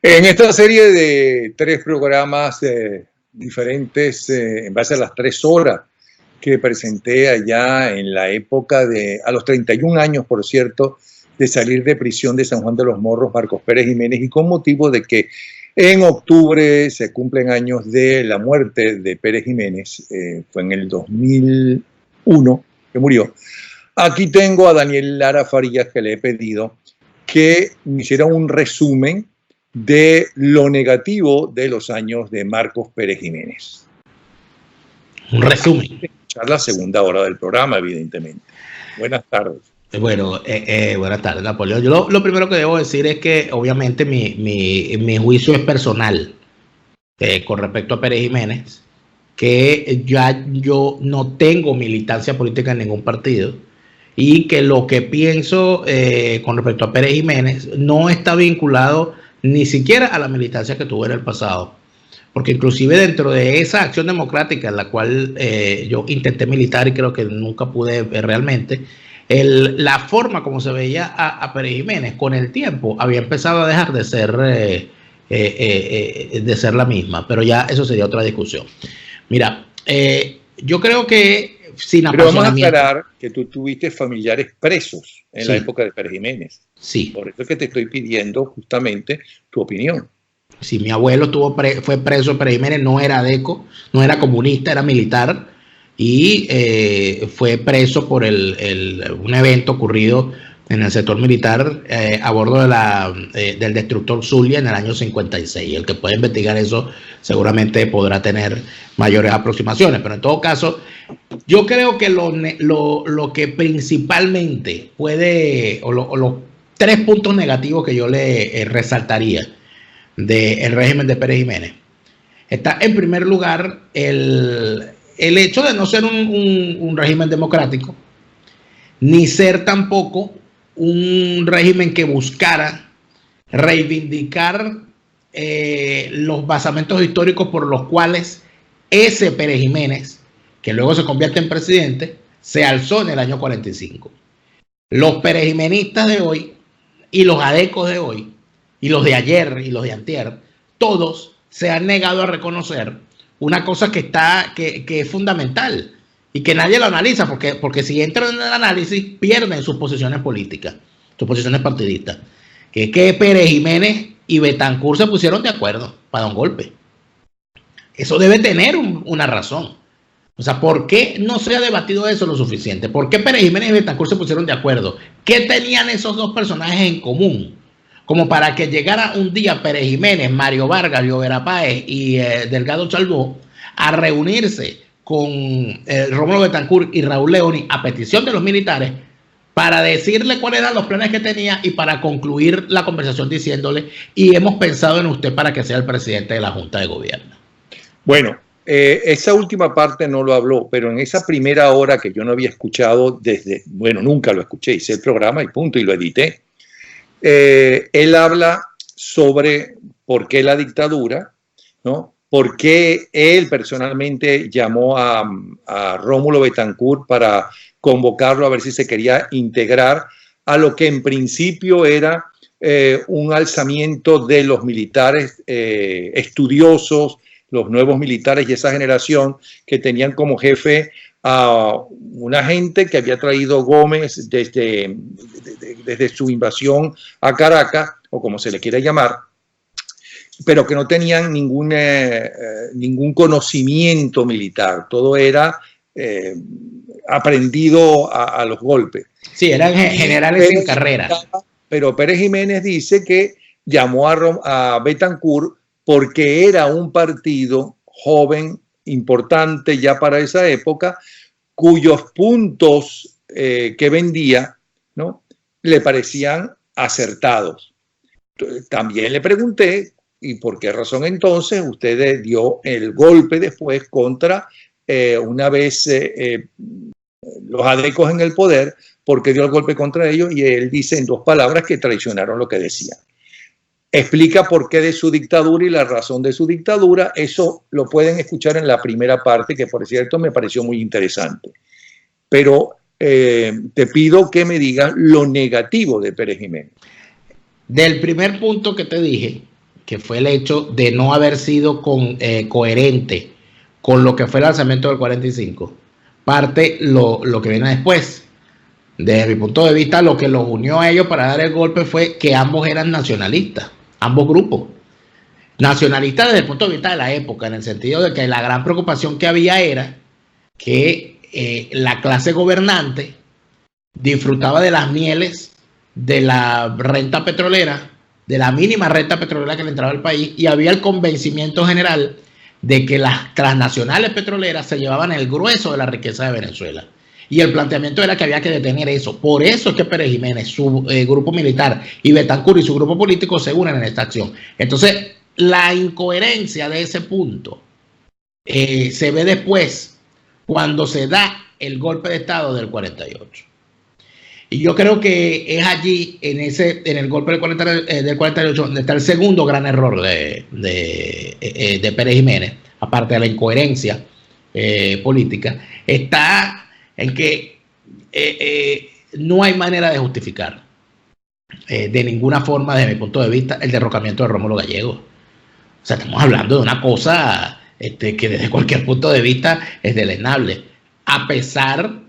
En esta serie de tres programas diferentes, en base a las 3 horas que presenté allá en la época a los 31 años, por cierto, de salir de prisión de San Juan de los Morros, Marcos Pérez Jiménez, y con motivo de que en octubre se cumplen años de la muerte de Pérez Jiménez, fue en el 2001 que murió. Aquí tengo a Daniel Lara Farías, que le he pedido que me hiciera un resumen de lo negativo de los años de Marcos Pérez Jiménez. Un resumen. Escuchar la segunda hora del programa, evidentemente. Buenas tardes. Bueno, buenas tardes, Napoleón. Yo lo primero que debo decir es que obviamente mi juicio es personal con respecto a Pérez Jiménez, que ya yo no tengo militancia política en ningún partido y que lo que pienso con respecto a Pérez Jiménez no está vinculado ni siquiera a la militancia que tuve en el pasado, porque inclusive dentro de esa acción democrática en la cual yo intenté militar y creo que nunca pude realmente, la forma como se veía a Pérez Jiménez con el tiempo había empezado a dejar de ser la misma, pero ya eso sería otra discusión. Mira, yo creo que sin apasionamiento... Pero vamos a aclarar que tú tuviste familiares presos en la época de Pérez Jiménez. Sí. Por eso es que te estoy pidiendo justamente tu opinión. Sí, mi abuelo fue preso de Pérez Jiménez, no era adeco, no era comunista, era militar y fue preso por un evento ocurrido en el sector militar a bordo del destructor Zulia en el año 56. El que pueda investigar eso seguramente podrá tener mayores aproximaciones, pero en todo caso yo creo que lo que principalmente puede, o los 3 puntos negativos que yo le resaltaría del régimen de Pérez Jiménez, está en primer lugar el hecho de no ser un régimen democrático, ni ser tampoco un régimen que buscara reivindicar los basamentos históricos por los cuales ese Pérez Jiménez, que luego se convierte en presidente, se alzó en el año 45. Los perejimenistas de hoy y los adecos de hoy y los de ayer y los de antier, todos se han negado a reconocer una cosa que es fundamental y que nadie lo analiza, porque si entran en el análisis pierden sus posiciones políticas, sus posiciones partidistas, que es que Pérez Jiménez y Betancur se pusieron de acuerdo para dar un golpe. Eso debe tener una razón. O sea, ¿por qué no se ha debatido eso lo suficiente? ¿Por qué Pérez Jiménez y Betancur se pusieron de acuerdo? ¿Qué tenían esos dos personajes en común? Como para que llegara un día Pérez Jiménez, Mario Vargas, Llovera Páez y Delgado Chalbó a reunirse con Rómulo Betancur y Raúl Leoni a petición de los militares para decirle cuáles eran los planes que tenía y para concluir la conversación diciéndole: y hemos pensado en usted para que sea el presidente de la Junta de Gobierno. Bueno, esa última parte no lo habló, pero en esa primera hora que yo no había escuchado nunca lo escuché, hice el programa y punto, y lo edité. Él habla sobre por qué la dictadura, ¿no? Por qué él personalmente llamó a Rómulo Betancur para convocarlo a ver si se quería integrar a lo que en principio era un alzamiento de los militares estudiosos, los nuevos militares y esa generación que tenían como jefe a una gente que había traído Gómez desde su invasión a Caracas, o como se le quiera llamar, pero que no tenían ningún conocimiento militar. Todo era aprendido a los golpes. Sí, eran generales en carrera. Pero Pérez Jiménez dice que llamó a Betancur porque era un partido joven, importante ya para esa época, cuyos puntos que vendía, ¿no?, le parecían acertados. También le pregunté, ¿y por qué razón entonces usted dio el golpe después contra, una vez los adecos en el poder, por qué dio el golpe contra ellos? Y él dice en 2 palabras que traicionaron lo que decían. Explica por qué de su dictadura y la razón de su dictadura. Eso lo pueden escuchar en la primera parte, que por cierto me pareció muy interesante. Pero te pido que me digas lo negativo de Pérez Jiménez. Del primer punto que te dije, que fue el hecho de no haber sido coherente con lo que fue el lanzamiento del 45, parte lo que viene después. Desde mi punto de vista, lo que los unió a ellos para dar el golpe fue que ambos eran nacionalistas, ambos grupos. Nacionalistas desde el punto de vista de la época, en el sentido de que la gran preocupación que había era que la clase gobernante disfrutaba de las mieles de la renta petrolera, de la mínima renta petrolera que le entraba al país, y había el convencimiento general de que las transnacionales petroleras se llevaban el grueso de la riqueza de Venezuela. Y el planteamiento era que había que detener eso. Por eso es que Pérez Jiménez, su grupo militar, y Betancur y su grupo político se unen en esta acción. Entonces, la incoherencia de ese punto se ve después cuando se da el golpe de Estado del 48. Y yo creo que es allí, en el golpe del 48, donde está el segundo gran error de Pérez Jiménez, aparte de la incoherencia política, está en que no hay manera de justificar de ninguna forma, desde mi punto de vista, el derrocamiento de Rómulo Gallegos. O sea, estamos hablando de una cosa que desde cualquier punto de vista es deleznable, a pesar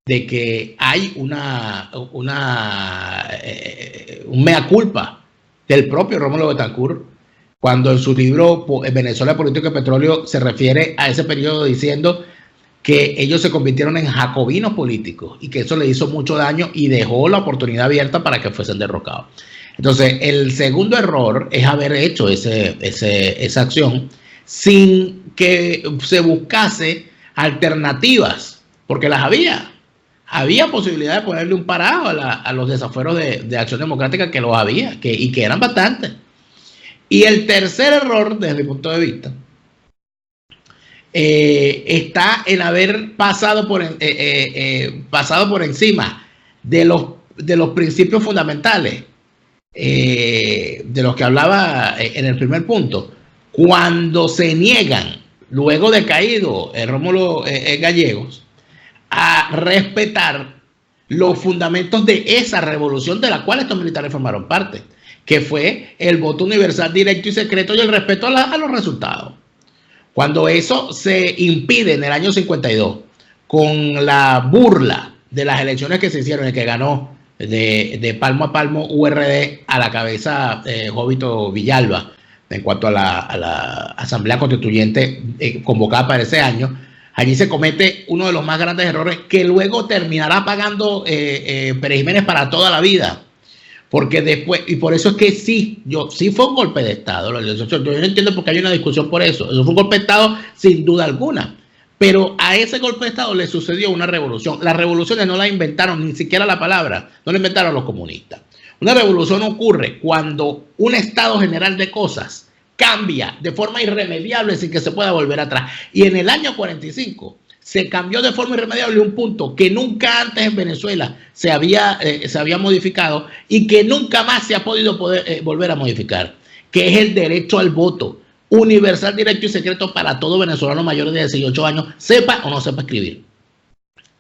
de que hay un mea culpa del propio Rómulo Betancourt, cuando en su libro Venezuela, Política y Petróleo se refiere a ese periodo diciendo que ellos se convirtieron en jacobinos políticos y que eso le hizo mucho daño y dejó la oportunidad abierta para que fuesen derrocados. Entonces, el segundo error es haber hecho esa acción sin que se buscase alternativas, porque las había. Había posibilidad de ponerle un parado a los desafueros de Acción Democrática, que los había, y que eran bastantes. Y el tercer error, desde mi punto de vista, está en haber pasado por encima de los principios fundamentales de los que hablaba en el primer punto, cuando se niegan, luego de caído Rómulo Gallegos, a respetar los fundamentos de esa revolución de la cual estos militares formaron parte, que fue el voto universal, directo y secreto y el respeto a los resultados. Cuando eso se impide en el año 52, con la burla de las elecciones que se hicieron y que ganó de palmo a palmo URD a la cabeza Jovito Villalba, en cuanto a la Asamblea Constituyente convocada para ese año, allí se comete uno de los más grandes errores que luego terminará pagando Pérez Jiménez para toda la vida. Porque después, y por eso es que sí fue un golpe de Estado. Yo no entiendo por qué hay una discusión por eso. Eso fue un golpe de Estado sin duda alguna. Pero a ese golpe de Estado le sucedió una revolución. Las revoluciones no las inventaron, ni siquiera la palabra, no la inventaron los comunistas. Una revolución ocurre cuando un estado general de cosas cambia de forma irremediable sin que se pueda volver atrás. Y en el año 45 se cambió de forma irremediable un punto que nunca antes en Venezuela se había modificado y que nunca más se ha podido volver a modificar, que es el derecho al voto universal, directo y secreto para todo venezolano mayor de 18 años, sepa o no sepa escribir.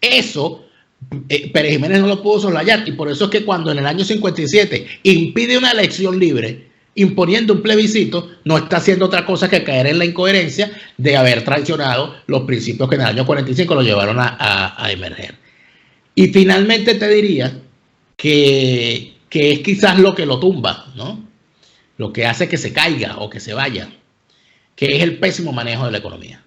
Eso Pérez Jiménez no lo pudo soslayar, y por eso es que cuando en el año 57 impide una elección libre, imponiendo un plebiscito, no está haciendo otra cosa que caer en la incoherencia de haber traicionado los principios que en el año 45 lo llevaron a emerger. Y finalmente te diría que es quizás lo que lo tumba, ¿no? Lo que hace que se caiga o que se vaya, que es el pésimo manejo de la economía.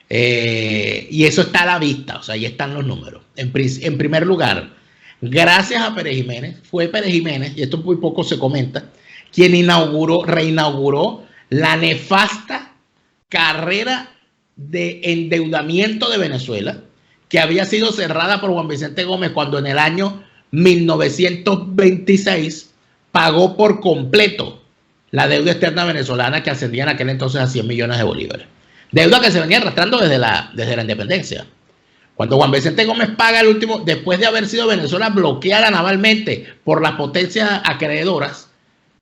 Y eso está a la vista, o sea, ahí están los números. En primer lugar, gracias a Pérez Jiménez, fue Pérez Jiménez, y esto muy poco se comenta, quien reinauguró la nefasta carrera de endeudamiento de Venezuela, que había sido cerrada por Juan Vicente Gómez cuando en el año 1926 pagó por completo la deuda externa venezolana, que ascendía en aquel entonces a 100 millones de bolívares. Deuda que se venía arrastrando desde la independencia. Cuando Juan Vicente Gómez paga el último, después de haber sido Venezuela bloqueada navalmente por las potencias acreedoras,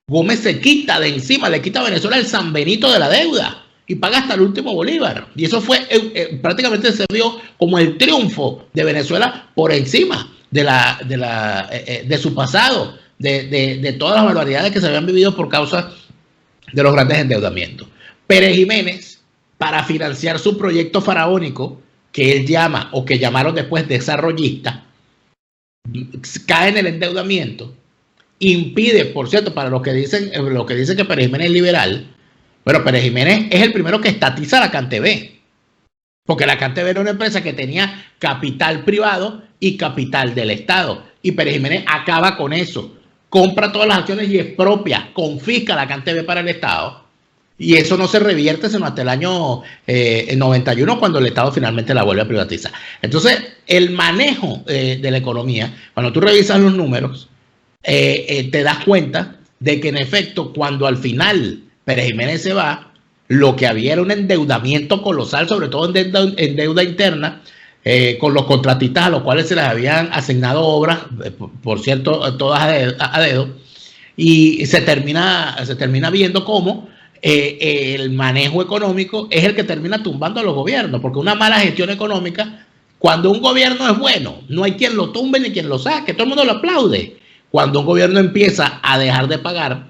Gómez se quita de encima, le quita a Venezuela el San Benito de la deuda y paga hasta el último bolívar. Y eso fue, prácticamente se vio como el triunfo de Venezuela por encima de su pasado, de todas las barbaridades que se habían vivido por causa de los grandes endeudamientos. Pérez Jiménez, para financiar su proyecto faraónico, que él llama, o que llamaron después desarrollista, cae en el endeudamiento, impide, por cierto, para los que dicen que Pérez Jiménez es liberal, pero Pérez Jiménez es el primero que estatiza la CanTV, porque la CanTV era una empresa que tenía capital privado y capital del Estado, y Pérez Jiménez acaba con eso, compra todas las acciones y expropia, confisca la CanTV para el Estado, y eso no se revierte sino hasta el año 91, cuando el Estado finalmente la vuelve a privatizar. Entonces, el manejo de la economía, cuando tú revisas los números, te das cuenta de que en efecto, cuando al final Pérez Jiménez se va, lo que había era un endeudamiento colosal, sobre todo en deuda interna, con los contratistas a los cuales se les habían asignado obras, por cierto, todas a dedo, y se termina viendo cómo el manejo económico es el que termina tumbando a los gobiernos, porque una mala gestión económica, cuando un gobierno es bueno, no hay quien lo tumbe ni quien lo saque, todo el mundo lo aplaude. Cuando un gobierno empieza a dejar de pagar,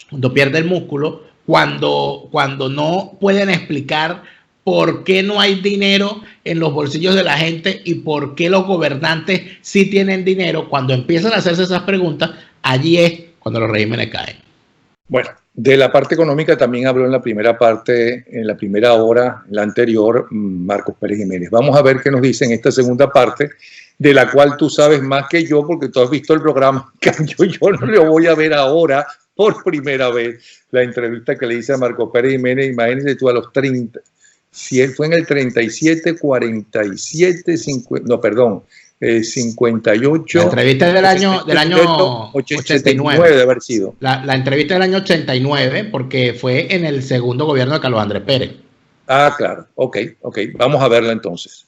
cuando pierde el músculo, cuando no pueden explicar por qué no hay dinero en los bolsillos de la gente y por qué los gobernantes sí tienen dinero, cuando empiezan a hacerse esas preguntas, allí es cuando los regímenes caen. Bueno, de la parte económica también habló en la primera parte, en la primera hora, la anterior, Marcos Pérez Jiménez. Vamos a ver qué nos dice en esta segunda parte, de la cual tú sabes más que yo, porque tú has visto el programa. Yo no lo voy a ver ahora por primera vez, la entrevista que le hice a Marcos Pérez Jiménez. Imagínese tú a los 30, si él fue en el 37, 47, 50, no, perdón, 58. La entrevista del año 89 de haber sido. La entrevista del año 89, porque fue en el segundo gobierno de Carlos Andrés Pérez. Ah, claro. Ok. Vamos a verla entonces.